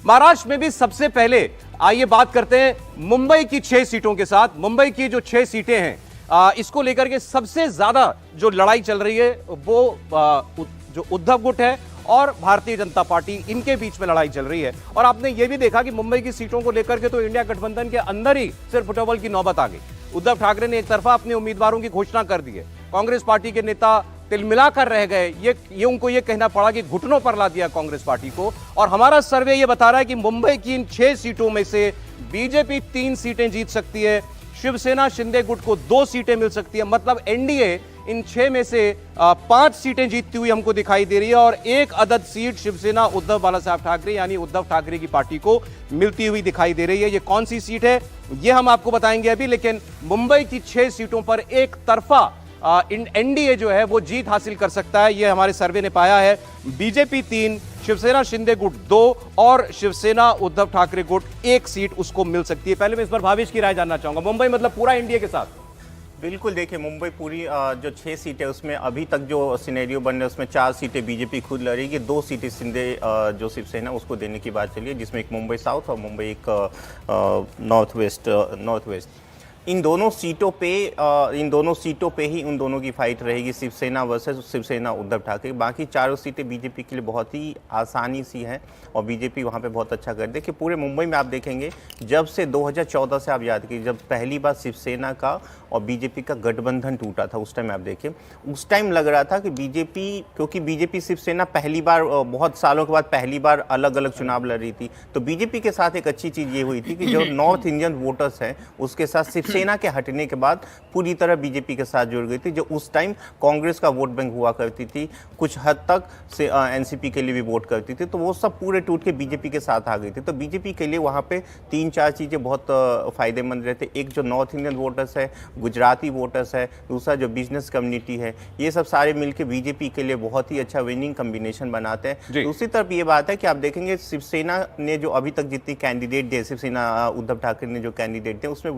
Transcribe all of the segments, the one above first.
महाराष्ट्र में भी सबसे पहले आइए बात करते हैं मुंबई की 6 सीटों के साथ। मुंबई की जो 6 सीटें हैं इसको लेकर के सबसे ज्यादा जो लड़ाई चल रही है वो जो उद्धव गुट है और भारतीय जनता पार्टी, इनके बीच में लड़ाई चल रही है। और आपने ये भी देखा कि मुंबई की सीटों को लेकर के तो इंडिया गठबंधन के अंदर ही सिर्फ फुटबॉल की नौबत आ गई। उद्धव ठाकरे ने एक तरफा अपने उम्मीदवारों की घोषणा कर दी है, कांग्रेस पार्टी के नेता तिलमिला कर रह गए। ये उनको ये कहना पड़ा कि घुटनों पर ला दिया कांग्रेस पार्टी को। और हमारा सर्वे ये बता रहा है कि मुंबई की इन 6 सीटों में से बीजेपी 3 सीटें जीत सकती है, शिवसेना शिंदे गुट को 2 सीटें मिल सकती है। मतलब एनडीए इन 6 में से 5 सीटें जीतती हुई हमको दिखाई दे रही है और एक अदद सीट शिवसेना उद्धव बाला साहब ठाकरे यानी उद्धव ठाकरे की पार्टी को मिलती हुई दिखाई दे रही है। ये कौन सी सीट है ये हम आपको बताएंगे अभी, लेकिन मुंबई की 6 सीटों पर एक तरफा एनडीए जो है वो जीत हासिल कर सकता है, ये हमारे सर्वे ने पाया है। बीजेपी 3, शिवसेना शिंदे गुट 2 और शिवसेना उद्धव ठाकरे गुट 1 सीट उसको मिल सकती है। पहले मैं इस पर भावेश की राय जानना चाहूंगा। मुंबई मतलब पूरा एनडीए के साथ। बिल्कुल, देखिए मुंबई पूरी जो 6 सीटें उसमें अभी तक जो सिनेरियो बन रहा है उसमें 4 सीटें बीजेपी खुद लड़ेगी, 2 सीटें शिंदे जो शिवसेना उसको देने की बात चली है, जिसमें एक मुंबई साउथ और मुंबई एक नॉर्थ वेस्ट। इन दोनों सीटों पे ही उन दोनों की फाइट रहेगी, शिवसेना वर्सेस शिवसेना उद्धव ठाकरे। बाकी चारों सीटें बीजेपी के लिए बहुत ही आसानी सी हैं और बीजेपी वहाँ पे बहुत अच्छा कर देखिए पूरे मुंबई में आप देखेंगे जब से 2014 से आप याद कीजिए जब पहली बार शिवसेना का और बीजेपी का गठबंधन टूटा था, उस टाइम आप देखिए उस टाइम लग रहा था कि क्योंकि बीजेपी शिवसेना पहली बार बहुत सालों के बाद पहली बार अलग अलग चुनाव लड़ रही थी, तो बीजेपी के साथ एक अच्छी चीज़ ये हुई थी कि जो नॉर्थ इंडियन वोटर्स हैं उसके साथ शिवसेना के हटने के बाद पूरी तरह बीजेपी के साथ जुड़ गई थी। जो उस टाइम कांग्रेस का वोट बैंक हुआ करती थी, कुछ हद तक से एनसीपी के लिए भी वोट करती थी, तो वो सब पूरे टूट के बीजेपी के साथ आ गई थी। तो बीजेपी के लिए वहाँ पे 3-4 चीज़ें बहुत फायदेमंद रहते। एक जो नॉर्थ इंडियन वोटर्स है, गुजराती वोटर्स है, दूसरा जो बिजनेस कम्युनिटी है, ये सब सारे मिलके बीजेपी के लिए बहुत ही अच्छा विनिंग कम्बिनेशन बनाते हैं। दूसरी तरफ ये बात है कि आप देखेंगे शिवसेना ने जो अभी तक जितनी कैंडिडेट दिए, शिवसेना उद्धव ठाकरे ने जो कैंडिडेट दिए उसमें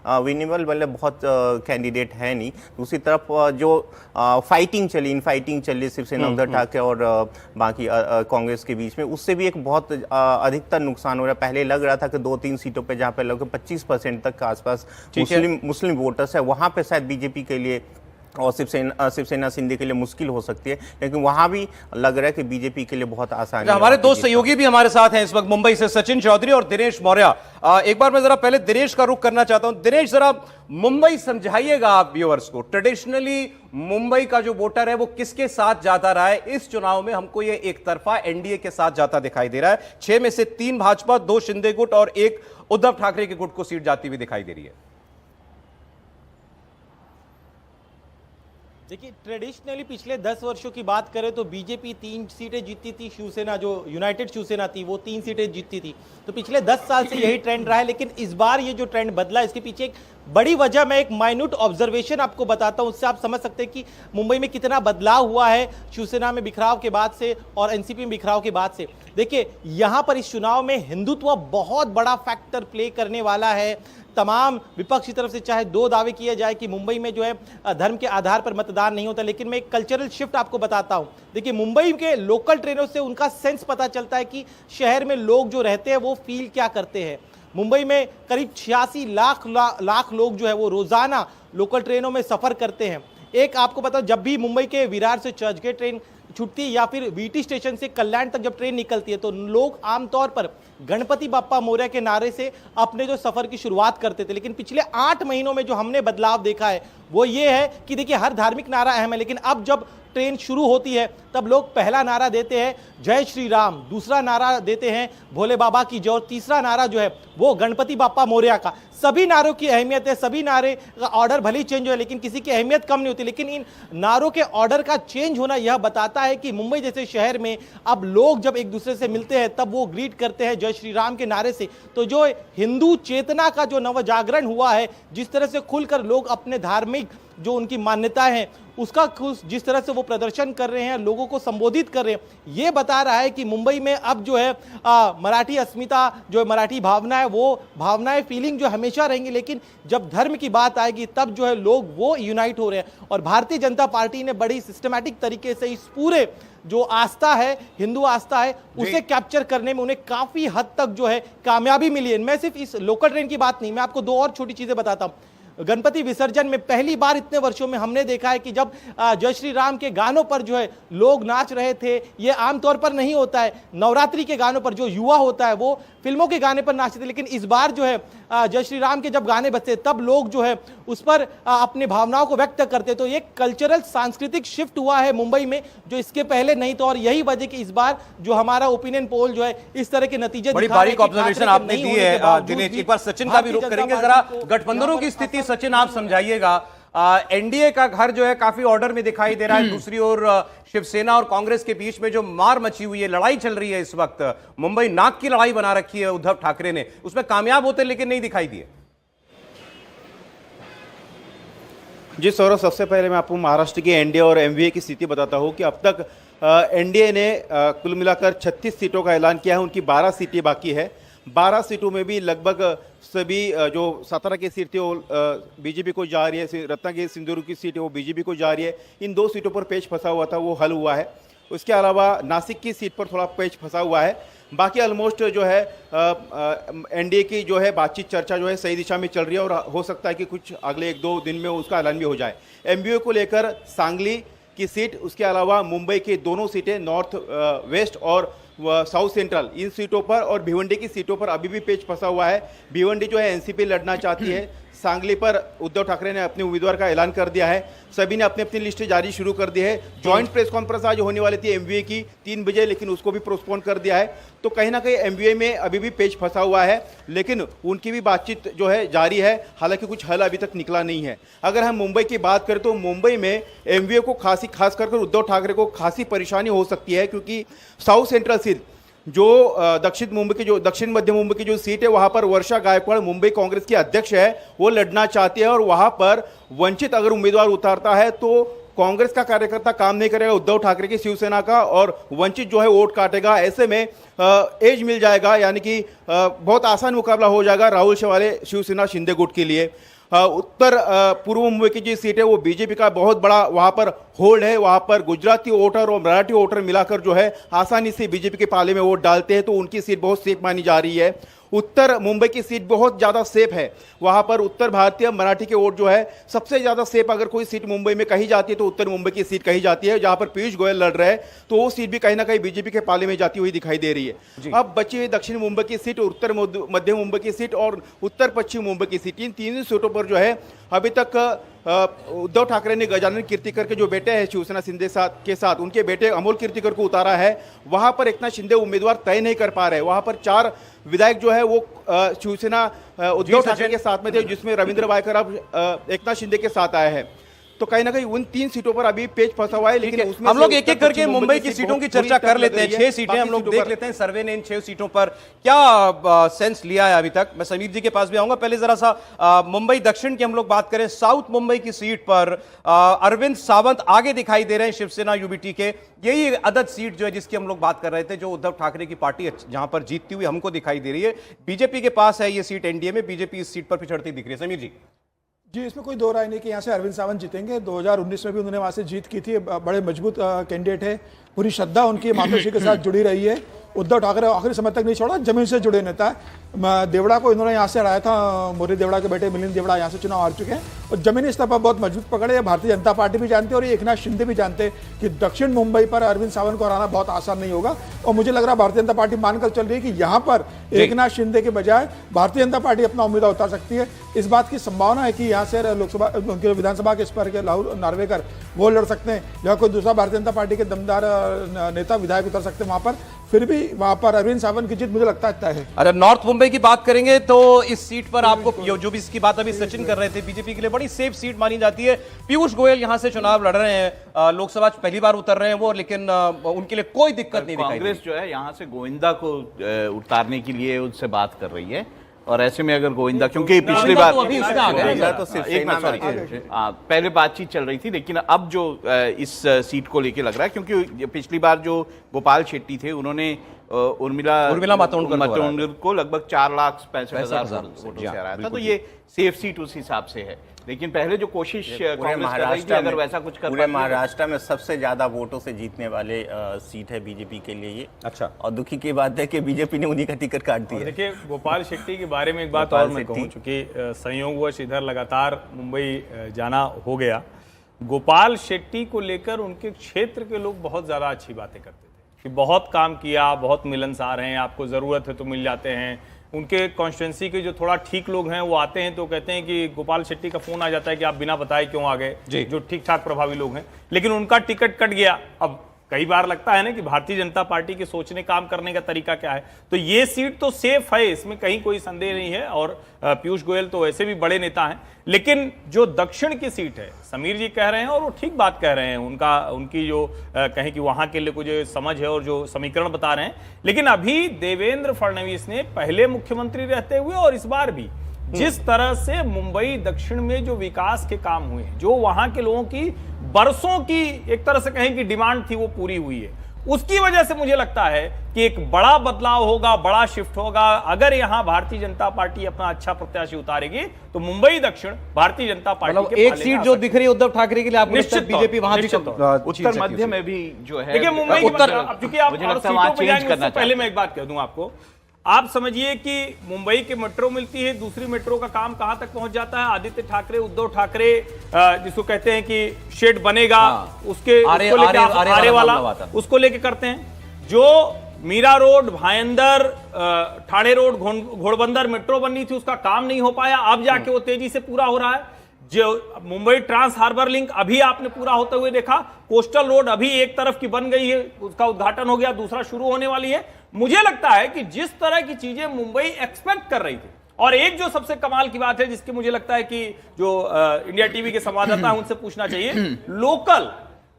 विनेबल वाले बहुत कैंडिडेट है नहीं। दूसरी तरफ जो फाइटिंग चली शिवसेना उद्धव ठाकरे और बाकी कांग्रेस के बीच में, उससे भी एक बहुत अधिकतर नुकसान हो रहा है। पहले लग रहा था कि 2-3 सीटों पे जहाँ पे लगभग 25% तक के आसपास मुस्लिम वोटर्स है, वहाँ पे शायद बीजेपी के लिए और शिवसेना शिंदे के लिए मुश्किल हो सकती है, लेकिन वहां भी लग रहा है कि बीजेपी के लिए बहुत आसान है। हमारे दो सहयोगी भी हमारे साथ हैं इस वक्त मुंबई से, सचिन चौधरी और दिनेश मौर्य। एक बार मैं जरा पहले दिनेश का रुख करना चाहता हूं। दिनेश, जरा मुंबई समझाइएगा आप व्यूअर्स को। ट्रेडिशनली मुंबई का जो वोटर है वो किसके साथ जाता रहा है? इस चुनाव में हमको ये एक तरफा एनडीए के साथ जाता दिखाई दे रहा है। 6 में से 3 भाजपा, 2 शिंदे गुट और 1 उद्धव ठाकरे के गुट को सीट जाती हुई दिखाई दे रही है। देखिए, ट्रेडिशनली पिछले 10 वर्षों की बात करें तो बीजेपी 3 सीटें जीतती थी, शिवसेना जो यूनाइटेड शिवसेना थी वो 3 सीटें जीतती थी। तो पिछले 10 साल से यही ट्रेंड रहा है, लेकिन इस बार ये जो ट्रेंड बदला, इसके पीछे एक बड़ी वजह, मैं एक माइन्यूट ऑब्जर्वेशन आपको बताता हूं, उससे आप समझ सकते हैं कि मुंबई में कितना बदलाव हुआ है शिवसेना में बिखराव के बाद से और एनसीपी में बिखराव के बाद से। देखिए, यहां पर इस चुनाव में हिंदुत्व बहुत बड़ा फैक्टर प्ले करने वाला है। तमाम विपक्ष की तरफ से चाहे 2 दावे किए जाए कि मुंबई में जो है धर्म के आधार पर मतदान नहीं होता, लेकिन मैं एक कल्चरल शिफ्ट आपको बताता हूं। देखिए, मुंबई के लोकल ट्रेनों से उनका सेंस पता चलता है कि शहर में लोग जो रहते हैं वो फील क्या करते हैं। मुंबई में करीब 86 लाख लोग जो है वो रोजाना लोकल ट्रेनों में सफर करते हैं। एक आपको पता, जब भी मुंबई के विरार से चर्चगेट ट्रेन छुट्टी है या फिर वीटी स्टेशन से कल्याण तक जब ट्रेन निकलती है तो लोग आमतौर पर गणपति बाप्पा मोरया के नारे से अपने जो सफर की शुरुआत करते थे। लेकिन पिछले 8 महीनों में जो हमने बदलाव देखा है वो ये है कि देखिए, हर धार्मिक नारा अहम है, लेकिन अब जब ट्रेन शुरू होती है तब लोग पहला नारा देते हैं जय श्री राम, दूसरा नारा देते हैं भोले बाबा की जय और तीसरा नारा जो है वो गणपति बाप्पा मोरया का। सभी नारों की अहमियत है, सभी नारे का ऑर्डर भले ही चेंज हो, लेकिन किसी की अहमियत कम नहीं होती। लेकिन इन नारों के ऑर्डर का चेंज होना यह बताता है कि मुंबई जैसे शहर में अब लोग जब एक दूसरे से मिलते हैं तब वो ग्रीट करते हैं जय श्री राम के नारे से। तो जो हिंदू चेतना का जो नवजागरण हुआ है, जिस तरह से खुलकर लोग अपने धार्मिक जो उनकी मान्यताएं हैं उसका जिस तरह से वो प्रदर्शन कर रहे हैं, लोगों को संबोधित कर रहे हैं, ये बता रहा है कि मुंबई में अब जो है मराठी अस्मिता, जो मराठी भावना है, वो भावनाएं, फीलिंग जो हमेशा रहेंगी, लेकिन जब धर्म की बात आएगी तब जो है लोग वो यूनाइट हो रहे हैं। और भारतीय जनता पार्टी ने बड़ी सिस्टमैटिक तरीके से इस पूरे जो आस्था है, हिंदू आस्था है, उसे कैप्चर करने में उन्हें काफी हद तक जो है कामयाबी मिली है। मैं सिर्फ इस लोकल ट्रेन की बात नहीं, मैं आपको दो और छोटी चीजें बताता हूं। गणपति विसर्जन में पहली बार इतने वर्षों में हमने देखा है कि जब जय श्री राम के गानों पर जो है लोग नाच रहे थे। ये आमतौर पर नहीं होता है, नवरात्रि के गानों पर जो युवा होता है वो फिल्मों के गाने पर नाचते थे, लेकिन इस बार जो है जय श्री राम के जब गाने बजते तब लोग जो है उस पर अपनी भावनाओं को व्यक्त करते। तो ये कल्चरल सांस्कृतिक शिफ्ट हुआ है मुंबई में, जो इसके पहले नहीं था। और यही वजह कि इस बार जो हमारा ओपिनियन पोल जो है इस तरह के नतीजे बड़ी बारीक ऑब्जर्वेशन आपने दी है दिनेश। एक बार सचिन का भी रुख करेंगे, जरा गठबंधनों की स्थिति सचिन आप समझाइएगा। एनडीए का घर जो है काफी ऑर्डर में दिखाई दे रहा है, दूसरी ओर शिवसेना और कांग्रेस के बीच में जो मार मची हुई है, लड़ाई चल रही है इस वक्त, मुंबई नाक की लड़ाई बना रखी है उद्धव ठाकरे ने, उसमें कामयाब होते लेकिन नहीं दिखाई दिए। जी सौरभ, सबसे पहले मैं आपको महाराष्ट्र की एनडीए और एमवीए की स्थिति बताता हूं कि अब तक एनडीए ने कुल मिलाकर 36 सीटों का ऐलान किया है। उनकी 12 सीटें बाकी है। 12 सीटों में भी लगभग सभी जो 17 की सीट थी वो बीजेपी को जा रही है, रत्नागिरी सिंदूर की सीट है वो बीजेपी को जा रही है। इन 2 सीटों पर पेच फंसा हुआ था, वो हल हुआ है। उसके अलावा नासिक की सीट पर थोड़ा पेच फंसा हुआ है। बाकी ऑलमोस्ट जो है एनडीए की जो है बातचीत, चर्चा जो है सही दिशा में चल रही है और हो सकता है कि कुछ अगले 1-2 दिन में उसका ऐलान भी हो जाए। एमबीए को लेकर सांगली की सीट, उसके अलावा मुंबई की दोनों सीटें नॉर्थ वेस्ट और साउथ सेंट्रल, इन सीटों पर और भिवंडी की सीटों पर अभी भी पेच फंसा हुआ है। भिवंडी जो है एनसीपी लड़ना चाहती है। सांगली पर उद्धव ठाकरे ने अपने उम्मीदवार का ऐलान कर दिया है। सभी ने अपनी अपनी लिस्ट जारी शुरू कर दी है। जॉइंट प्रेस कॉन्फ्रेंस आज होने वाली थी एमवीए की 3 बजे, लेकिन उसको भी पोस्टपोन कर दिया है। तो कहीं ना कहीं एमवीए में अभी भी पेच फंसा हुआ है, लेकिन उनकी भी बातचीत जो है जारी है। हालांकि कुछ हल अभी तक निकला नहीं है। अगर हम मुंबई की बात करें तो मुंबई में एमवीए को खास कर उद्धव ठाकरे को खासी परेशानी हो सकती है, क्योंकि साउथ सेंट्रल सीट जो दक्षिण मध्य मुंबई की जो सीट है, वहां पर वर्षा गायकवाड़ मुंबई कांग्रेस की अध्यक्ष है, वो लड़ना चाहती है। और वहां पर वंचित अगर उम्मीदवार उतारता है तो कांग्रेस का कार्यकर्ता काम नहीं करेगा उद्धव ठाकरे की शिवसेना का, और वंचित जो है वोट काटेगा। ऐसे में एज मिल जाएगा, यानी कि बहुत आसान मुकाबला हो जाएगा राहुल शेवाले शिवसेना शिंदे गुट के लिए। उत्तर पूर्व मुंबई की जो सीट है वो बीजेपी का बहुत बड़ा वहां पर होल्ड है। वहां पर गुजराती वोटर और मराठी वोटर मिलाकर जो है आसानी से बीजेपी के पाले में वोट डालते हैं, तो उनकी सीट बहुत सेफ मानी जा रही है। उत्तर मुंबई की सीट बहुत ज़्यादा सेफ है। वहां पर उत्तर भारतीय मराठी के वोट जो है सबसे ज़्यादा सेफ, अगर कोई सीट मुंबई में कही जाती है तो उत्तर मुंबई की सीट कही जाती है, जहां पर पीयूष गोयल लड़ रहे हैं। तो वो सीट भी कहीं ना कहीं बीजेपी के पाले में जाती हुई दिखाई दे रही है। अब बची हुई दक्षिण मुंबई की सीट, उत्तर मध्य मुंबई की सीट और उत्तर पश्चिम मुंबई की सीट, इन तीनों सीटों पर जो है अभी तक उद्धव ठाकरे ने गजानन कीर्तिकर के जो बेटे हैं शिवसेना शिंदे के साथ, उनके बेटे अमोल कीर्तिकर को उतारा है। वहां पर एकनाथ शिंदे उम्मीदवार तय नहीं कर पा रहे। वहां पर 4 विधायक जो है वो शिवसेना उद्धव ठाकरे के साथ में थे, जिसमें रविंद्र वायकर अब एकनाथ शिंदे के साथ आए हैं। तो कहीं ना कहीं उन 3 सीटों पर अभी पेच फंसा हुआ है। लेकिन उसमें हम लोग एक एक करके मुंबई की सीटों की चर्चा कर लेते हैं। 6 सीटें हम लोग देख लेते हैं, सर्वे ने इन 6 सीटों पर क्या सेंस लिया है अभी तक। मैं समीर जी के पास भी आऊंगा। पहले जरा सा मुंबई दक्षिण की हम लोग बात करें। साउथ मुंबई की सीट पर अरविंद सावंत आगे दिखाई दे रहे हैं शिवसेना यूबीटी के। यही अदद सीट जो है जिसकी हम लोग बात कर रहे थे, जो उद्धव ठाकरे की पार्टी जहां पर जीतती हुई हमको दिखाई दे रही है। बीजेपी के पास है ये सीट एनडीए में, बीजेपी इस सीट पर पिछड़ती दिख रही है। समीर जी जी, इसमें कोई दो राय नहीं कि यहाँ से अरविंद सावंत जीतेंगे। 2019 में भी उन्होंने वहाँ से जीत की थी। बड़े मजबूत कैंडिडेट है। पूरी श्रद्धा उनकी मातोश्री के साथ जुड़ी रही है। उद्धव ठाकरे आखिरी समय तक नहीं छोड़ा, जमीन से जुड़े नेता है। देवड़ा को इन्होंने यहाँ से हराया था। मुरली देवड़ा के बेटे मिलिंद देवड़ा यहाँ से चुनाव हार चुके हैं और जमीनी स्तर पर बहुत मजबूत पकड़ है। भारतीय जनता पार्टी भी जानती है और एकनाथ शिंदे भी जानते हैं कि दक्षिण मुंबई पर अरविंद सावंत को हराना बहुत आसान नहीं होगा। और मुझे लग रहा है भारतीय जनता पार्टी मानकर चल रही है कि यहाँ पर एकनाथ शिंदे के बजाय भारतीय जनता पार्टी अपना उम्मीदवार उतार सकती है। इस बात की संभावना है कि यहाँ से लोकसभा विधानसभा के स्तर के राहुल नार्वेकर वो लड़ सकते हैं, या कोई दूसरा भारतीय जनता पार्टी के दमदार नेता विधायक उतर सकते हैं वहां पर। फिर भी वहां पर अरविंद सावंत की जीत मुझे लगता है तय है। अरे नॉर्थ मुंबई की बात करेंगे तो इस सीट पर आपको जो भी इसकी बात अभी सचिन कर रहे थे, बीजेपी के लिए बड़ी सेफ सीट मानी जाती है। पीयूष गोयल यहां से चुनाव लड़ रहे हैं, लोकसभा पहली बार उतर रहे हैं वो, लेकिन उनके लिए कोई दिक्कत नहीं दिखाई। कांग्रेस जो है यहां से गोविंदा को उतारने के लिए उनसे बात कर रही है। और ऐसे में अगर गोविंदा, क्योंकि पिछली बार तो अभी उसमें आ गया ना गोविंदा सर। तो सिर्फ एक सेना मिनट, में सॉरी, आ गए। पहले बातचीत चल रही थी, लेकिन अब जो इस सीट को लेके लग रहा है, क्योंकि पिछली बार जो गोपाल शेट्टी थे उन्होंने उर्मिला मातोंडकर को लगभग 4,65,000 वोटों से हराया था, तो ये सेफ सीट उस हिसाब से है। लेकिन पहले जो कोशिश पूरे कांग्रेस कर रही थी, महाराष्ट्र अगर में वैसा कुछ कर पूरे पाती है- महाराष्ट्र में सबसे ज्यादा वोटों से जीतने वाले सीट है बीजेपी के लिए ये। अच्छा। और दुखी की बात है कि बीजेपी ने उन्हीं का टिकट काट दिया है। देखिए, गोपाल शेट्टी के बारे में एक बात गोपाल और मैं शेट्टी। कहूं, चूंकि संयोगवश इधर लगातार मुंबई जाना हो गया। गोपाल शेट्टी को लेकर उनके क्षेत्र के लोग बहुत ज़्यादा अच्छी बातें करते थे कि बहुत काम किया, बहुत मिलनसार हैं, आपको ज़रूरत है तो मिल जाते हैं। उनके कॉन्स्टिट्यूंसी के जो थोड़ा ठीक लोग हैं वो आते हैं तो कहते हैं कि गोपाल शेट्टी का फ़ोन आ जाता है कि आप बिना बताए क्यों आ गए, जो ठीक ठाक प्रभावी लोग हैं। लेकिन उनका टिकट कट गया। अब कई बार लगता है ना कि भारतीय जनता पार्टी के सोचने काम करने का तरीका क्या है, तो ये सीट तो सेफ है, इसमें कहीं कोई संदेह नहीं है। और पीयूष गोयल तो वैसे भी बड़े नेता हैं, लेकिन जो दक्षिण की सीट है, समीर जी कह रहे हैं और वो ठीक बात कह रहे हैं, उनकी जो कहें कि वहां के लिए जो समझ है और जो समीकरण बता रहे हैं। लेकिन अभी देवेंद्र फडणवीस ने पहले मुख्यमंत्री रहते हुए और इस बार भी जिस तरह से मुंबई दक्षिण में जो विकास के काम हुए, जो वहां के लोगों की बरसों की एक तरह से कहें कि डिमांड थी, वो पूरी हुई है। उसकी वजह से मुझे लगता है कि एक बड़ा बदलाव होगा, बड़ा शिफ्ट होगा। अगर यहां भारतीय जनता पार्टी अपना अच्छा प्रत्याशी उतारेगी तो मुंबई दक्षिण भारतीय जनता पार्टी मतलब के एक पाले सीट में जो आ दिख रही है उद्धव ठाकरे के लिए, आपको लगता है निश्चित तौर, बीजेपी वहां भी निश्चित तौर। छीन उत्तर सकती है मध्य उसे? में भी जो है देखिए, मुंबई की उत्तर- बात- अब चूंकि आप मुझे और लगता है वहां सीटों पे चेंज जाएंगे, करना उससे पहले चाहते मैं एक बात कह दूं आपको। आप समझिए कि मुंबई की मेट्रो मिलती है, दूसरी मेट्रो का काम कहां तक पहुंच जाता है। आदित्य ठाकरे, उद्धव ठाकरे जिसको कहते हैं कि शेड बनेगा, उसके उसको लेके आरे वाला उसको लेके करते हैं। जो Mira road, Bhayandar, Thane road, Ghodbunder metro बननी थी, उसका काम नहीं हो पाया। अब जाके वो तेजी से पूरा हो रहा है। जो मुंबई ट्रांस हार्बर लिंक अभी आपने पूरा होते हुए देखा। कोस्टल रोड अभी एक तरफ की बन गई है, उसका उद्घाटन हो गया, दूसरा शुरू होने वाली है। मुझे लगता है कि जिस तरह की चीजें मुंबई एक्सपेक्ट कर रही थी, और एक जो सबसे कमाल की बात है जिसकी मुझे लगता है कि जो इंडिया टीवी के संवाददाता हैं उनसे पूछना चाहिए,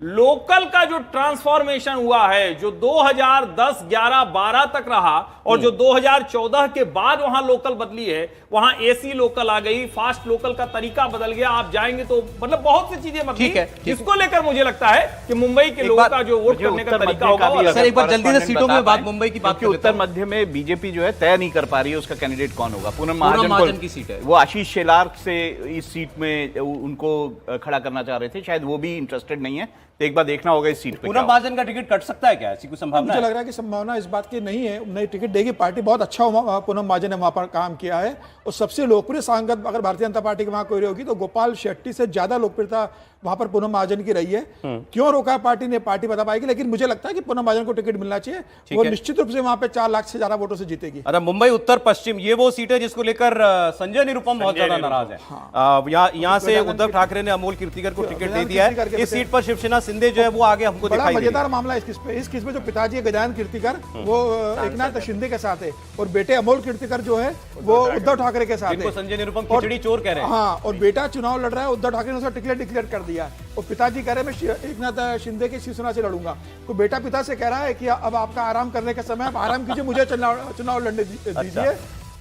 लोकल का जो ट्रांसफॉर्मेशन हुआ है, जो 2010, 11, 12 तक रहा और जो 2014 के बाद वहां लोकल बदली है, वहां एसी लोकल आ गई, फास्ट लोकल का तरीका बदल गया। आप जाएंगे तो मतलब बहुत सी चीजें बदली, ठीक है, जिसको लेकर मुझे लगता है कि मुंबई के लोगों का जो वोट करने का तरीका होगा वो सर, एक बार जल्दी से सीटों में बात, मुंबई की बात क्योंकि कर लेता उत्तर मध्य में बीजेपी जो है तय नहीं कर पा रही है उसका कैंडिडेट कौन होगा। पूनम महाजन महाजन की सीट है। वो आशीष शेलार से इस सीट में उनको खड़ा करना चाह रहे थे, शायद वो भी इंटरेस्टेड नहीं है। तो एक बार देखना होगा इस सीट पे क्या पूनम होगा। महाजन का टिकट कट सकता है क्या? ऐसी कोई संभावना मुझे है? लग रहा है कि संभावना इस बात की नहीं है, नई टिकट देगी पार्टी। बहुत अच्छा पूनम महाजन ने वहां पर काम किया है और सबसे लोकप्रिय सांसद अगर भारतीय जनता पार्टी की वहां कोई होगी तो गोपाल शेट्टी से ज्यादा लोकप्रियता वहां पर पूनम महाजन की रही है। क्यों रोका पार्टी ने, पार्टी बता पाएगी, लेकिन मुझे लगता है कि पूनम महाजन को टिकट मिलना चाहिए। वो निश्चित रूप से वहां पे 4 लाख से ज्यादा वोटों से जीतेगी। अच्छा, मुंबई उत्तर पश्चिम ये वो सीट है जिसको लेकर संजय निरुपम बहुत ज्यादा नाराज है। यहाँ से उद्धव ठाकरे ने अमोल कीर्तिकर को टिकट दे दिया है। इस सीट पर शिवसेना शिंदे जो है वो आगे हमको बड़ा दिखाई दे रही है। मजेदार मामला है इस केस में जो पिताजी है गजानन कीर्तिकर वो एकनाथ शिंदे के साथ है और बेटे अमोल कीर्तिकर जो है वो उद्धव ठाकरे के साथ जिनको है। संजय निरुपम खिचड़ी चोर कह रहे हैं। हाँ, और बेटा चुनाव लड़ रहा है, उद्धव ठाकरे ने उसका टिकट डिक्लेयर कर दिया और पिताजी कह रहे हैं मैं एकनाथ शिंदे की शिवसेना से लड़ूंगा। तो बेटा पिता से कह रहा है कि अब आपका आराम करने का समय, आप आराम कीजिए, मुझे चुनाव लड़ने दीजिए।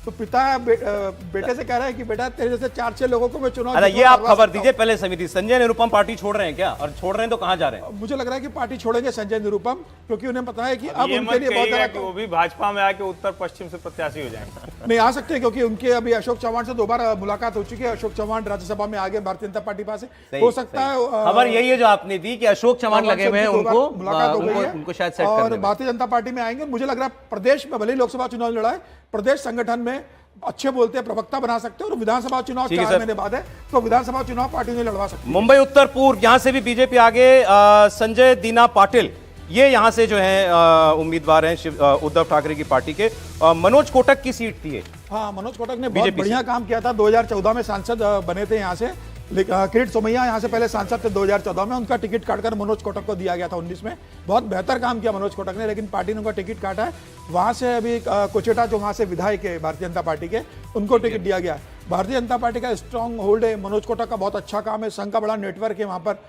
तो पिता बेटे से कह रहा है कि बेटा तेरे जैसे 4-6 लोगों को मैं चुनाव अरे ये आप खबर दीजिए पहले समिति, संजय निरुपम पार्टी छोड़ रहे हैं क्या? और छोड़ रहे हैं तो कहां जा रहे हैं? मुझे लग रहा है कि पार्टी छोड़ेंगे संजय निरुपम, क्योंकि उन्हें पता है कि अब ये उनके मत लिए बहुत कहिएगा कि ज्यादा वो भी भाजपा में आके उत्तर पश्चिम से प्रत्याशी हो जाएंगे। नहीं आ सकते हैं, क्योंकि उनके अभी अशोक चौहान से 2 बार मुलाकात हो चुकी है। अशोक चौहान राज्यसभा में आगे भारतीय जनता पार्टी पास हो सकता है। खबर यही है जो आपने दी कि अशोक चौहान लगे हुए हैं, उनको मुलाकात हो गई है उनको शायद सेट और करने में। भारतीय जनता पार्टी में आएंगे। मुझे लग रहा है प्रदेश में भले ही लोकसभा चुनाव लड़ा है, प्रदेश संगठन में अच्छे बोलते हैं, प्रवक्ता बना सकते हैं और विधानसभा चुनाव 4 महीने बाद है तो विधानसभा चुनाव पार्टी ने लड़वा सकती है। मुंबई उत्तर पूर्व यहां से भी बीजेपी आगे संजय दीना पाटिल ये यहां से जो है उम्मीदवार हैं उद्धव ठाकरे की पार्टी के। मनोज कोटक की सीट थी। हाँ, मनोज कोटक ने बहुत बढ़िया काम किया था, 2014 में सांसद बने थे यहाँ से। किरीट सोमैया यहाँ से पहले सांसद थे 2014 में, उनका टिकट काटकर मनोज कोटक को दिया गया था 19 में। बहुत बेहतर काम किया मनोज कोटक ने, लेकिन पार्टी ने उनका टिकट काटा है। वहाँ से अभी कोचेटा जो वहाँ से विधायक है भारतीय जनता पार्टी के, उनको टिकट दिया गया है। भारतीय जनता पार्टी का स्ट्रांग होल्ड है, मनोज कोटक का बहुत अच्छा काम है, संघ का बड़ा नेटवर्क है वहाँ पर।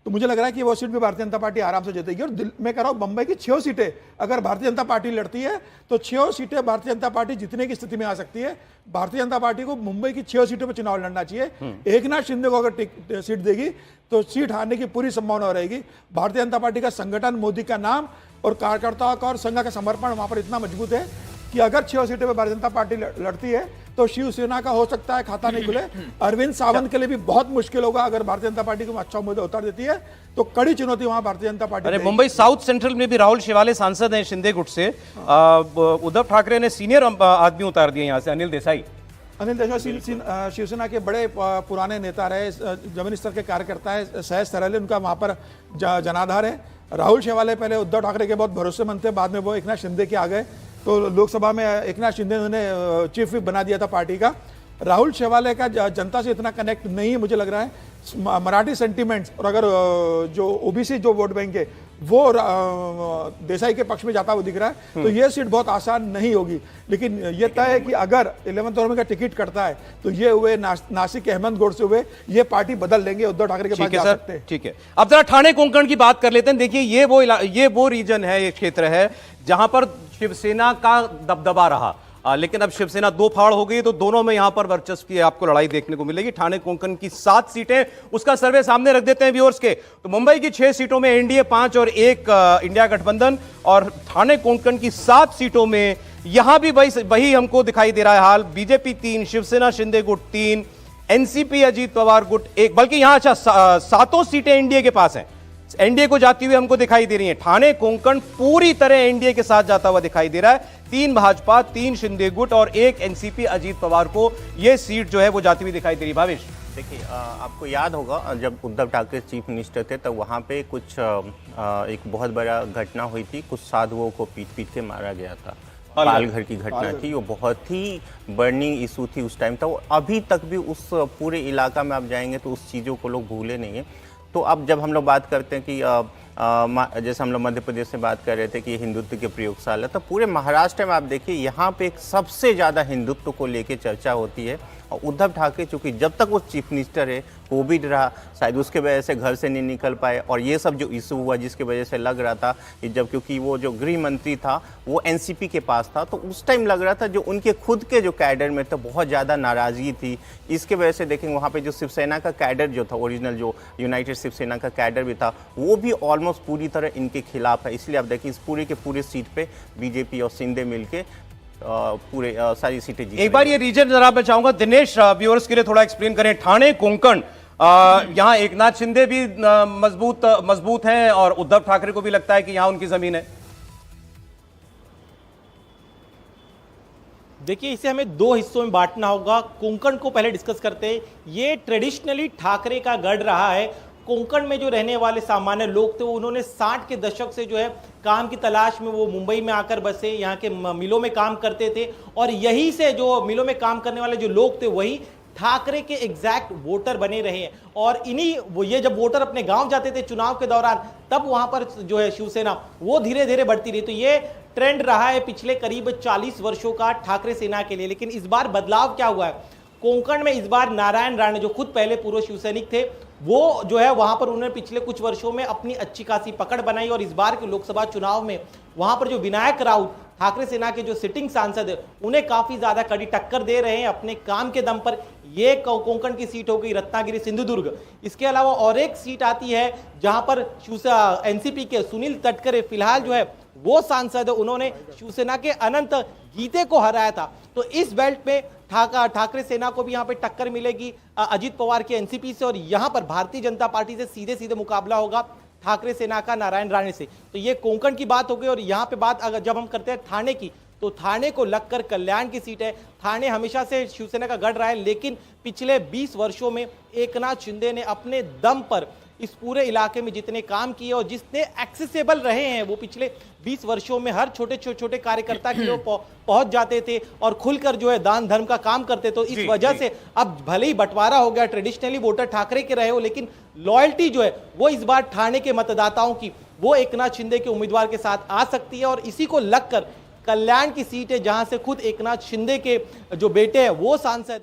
तो मुझे लग रहा है कि वो सीट भी भारतीय जनता पार्टी आराम से जीतेगी। और मैं कह रहा हूं मुंबई की 6 सीटें अगर भारतीय जनता पार्टी लड़ती है तो 6 सीटें भारतीय जनता पार्टी जीतने की स्थिति में आ सकती है। भारतीय जनता पार्टी को मुंबई की 6 सीटों पर चुनाव लड़ना चाहिए। एकनाथ शिंदे को अगर सीट देगी तो सीट हारने की पूरी संभावना रहेगी। भारतीय जनता पार्टी का संगठन, मोदी का नाम और कार्यकर्ताओं का और संघ का समर्पण वहां पर इतना मजबूत है कि अगर 6 सीटें पर भारतीय जनता पार्टी लड़ती है तो शिवसेना का हो सकता है खाता नहीं खुले। अरविंद सावंत के लिए भी बहुत मुश्किल होगा अगर भारतीय जनता पार्टी को अच्छा उम्मीदवार उतार देती है तो कड़ी चुनौती वहां भारतीय जनता पार्टी। अरे मुंबई साउथ सेंट्रल में भी राहुल शेवाले सांसद हैं शिंदे गुट से। उद्धव ठाकरे ने सीनियर आदमी उतार दिए यहां से, अनिल देसाई। अनिल देसाई शिवसेना के बड़े पुराने नेता रहे, जमीनी स्तर के कार्यकर्ता है, सहज सरल, उनका वहां पर जनाधार है। राहुल शेवाले पहले उद्धव ठाकरे के बहुत भरोसेमंद थे, बाद में वो एकनाथ शिंदे के आ गए तो लोकसभा में एकनाथ शिंदे ने चीफ विप बना दिया था पार्टी का। राहुल शेवाले का जनता से इतना कनेक्ट नहीं है मुझे लग रहा है। मराठी सेंटीमेंट्स और अगर जो ओबीसी जो वोट बैंक है वो देसाई के पक्ष में जाता हुआ दिख रहा है तो ये सीट बहुत आसान नहीं होगी। लेकिन ये तय है कि अगर 11th आवर का टिकट कटता है तो ये हुए नासिक अहमद गौड़ से हुए ये पार्टी बदल लेंगे, उद्धव ठाकरे के पास जा सकते हैं। ठीक है, अब जरा ठाणे कोंकण की बात कर लेते हैं। देखिए ये वो रीजन है, ये क्षेत्र है जहां पर शिवसेना का दबदबा रहा, लेकिन अब शिवसेना 2 फाड़ हो गई तो दोनों में यहां पर वर्चस्व की आपको लड़ाई देखने को मिलेगी। ठाणे कोंकण की 7 सीटें, उसका सर्वे सामने रख देते हैं व्यूअर्स के। तो मुंबई की 6 सीटों में एनडीए 5 और 1 इंडिया गठबंधन, और ठाणे कोंकण की 7 सीटों में यहां भी वही हमको दिखाई दे रहा है हाल। बीजेपी 3, शिवसेना शिंदे गुट 3, एनसीपी अजीत पवार गुट 1, बल्कि यहां अच्छा 7 सीटें एनडीए के पास हैं, एनडीए को जाती हुई हमको दिखाई दे रही है। ठाणे कोंकण पूरी तरह एनडीए के साथ जाता हुआ दिखाई दे रहा है। 3 भाजपा, 3 शिंदे गुट और 1 एनसीपी अजीत पवार को यह सीट जो है वो जाती हुई दिखाई दे रही है। भावेश, देखिए आपको याद होगा जब उद्धव ठाकरे चीफ मिनिस्टर थे तब वहाँ पे कुछ एक बहुत बड़ा घटना हुई थी, कुछ साधुओं को पीट के मारा गया था। पालघर की घटना थी, वो बहुत ही बर्निंग इशू थी उस टाइम। तो अभी तक भी उस पूरे इलाका में आप जाएंगे तो उस चीज़ों को लोग भूले नहीं है। तो अब जब हम लोग बात करते हैं कि जैसे हम लोग मध्य प्रदेश से बात कर रहे थे कि हिंदुत्व के प्रयोगशाला, तो पूरे महाराष्ट्र में आप देखिए यहाँ पे एक सबसे ज़्यादा हिंदुत्व को लेके चर्चा होती है। और उद्धव ठाकरे चूँकि जब तक वो चीफ मिनिस्टर है, कोविड रहा, शायद उसके वजह से घर से नहीं निकल पाए, और ये सब जो इशू हुआ जिसकी वजह से लग रहा था कि जब क्योंकि वो जो गृह मंत्री था वो एनसीपी के पास था, तो उस टाइम लग रहा था जो उनके खुद के जो कैडर में तो बहुत ज़्यादा नाराज़गी थी। इसके वजह से देखेंगे वहाँ पे जो शिवसेना का कैडर जो था, ओरिजिनल जो यूनाइटेड शिवसेना का कैडर भी था, वो भी ऑलमोस्ट पूरी तरह इनके खिलाफ है। इसलिए आप देखिए इस पूरे के पूरे सीट पे बीजेपी और शिंदे मिलके पूरे सारी सीटें जीत। एक बार ये रीजन जरा मैं चाहूंगा दिनेश व्यूअर्स के लिए थोड़ा एक्सप्लेन करें। ठाणे कोंकण, यहां एकनाथ शिंदे भी मजबूत हैं और उद्धव ठाकरे को भी लगता है कि यहां उनकी जमीन है। देखिए इसे हमें 2 हिस्सों में बांटना होगा। कोंकण को पहले डिस्कस करते हैं। ये ट्रेडिशनली ठाकरे का गढ़ रहा है। कोंकण में जो रहने वाले सामान्य लोग थे उन्होंने 60 के दशक से जो है काम की तलाश में वो मुंबई में आकर बसे, यहाँ के मिलों में काम करते थे, और यहीं से जो मिलों में काम करने वाले जो लोग थे वही ठाकरे के एग्जैक्ट वोटर बने रहे हैं। और इन्हीं ये जब वोटर अपने गांव जाते थे चुनाव के दौरान, तब वहां पर जो है शिवसेना वो धीरे धीरे बढ़ती रही। तो ये ट्रेंड रहा है पिछले करीब 40 वर्षों का ठाकरे सेना के लिए। लेकिन इस बार बदलाव क्या हुआ है? कोंकण में इस बार नारायण राणे जो खुद पहले पूर्व शिवसैनिक थे, वो जो है वहां पर उन्होंने पिछले कुछ वर्षों में अपनी अच्छी खासी पकड़ बनाई, और इस बार के लोकसभा चुनाव में वहां पर जो विनायक राउत ठाकरे सेना के जो सिटिंग सांसद है उन्हें काफी ज्यादा कड़ी टक्कर दे रहे हैं अपने काम के दम पर। ये कोंकण की सीट हो गई रत्नागिरी सिंधुदुर्ग। इसके अलावा और एक सीट आती है जहां पर एनसीपी के सुनील तटकरे फिलहाल जो है वो सांसद है, उन्होंने शिवसेना के अनंत गीते को हराया था। तो इस बेल्ट में ठाकरे सेना को भी यहां पे टक्कर मिलेगी अजीत पवार के एनसीपी से, और यहां पर भारतीय जनता पार्टी से सीधे सीधे मुकाबला होगा ठाकरे सेना का नारायण राणे से। तो ये कोंकण की बात हो गई। और यहां पे बात अगर जब हम करते हैं ठाणे की, तो ठाणे को लगकर कल्याण की सीट है। ठाणे हमेशा से शिवसेना का गढ़ रहा है, लेकिन पिछले 20 वर्षों में एकनाथ शिंदे ने अपने दम पर इस पूरे इलाके में जितने काम किए और जितने एक्सेसिबल रहे हैं, वो पिछले 20 वर्षों में हर छोटे कार्यकर्ता के लोग पहुंच जाते थे और खुलकर जो है दान धर्म का काम करते। तो इस वजह से अब भले ही बंटवारा हो गया, ट्रेडिशनली वोटर ठाकरे के रहे हो, लेकिन लॉयल्टी जो है वो इस बार ठाणे के मतदाताओं की वो एकनाथ शिंदे के उम्मीदवार के साथ आ सकती है। और इसी को लगकर कल्याण की सीट है जहां से खुद एकनाथ शिंदे के जो बेटे हैं वो सांसद है।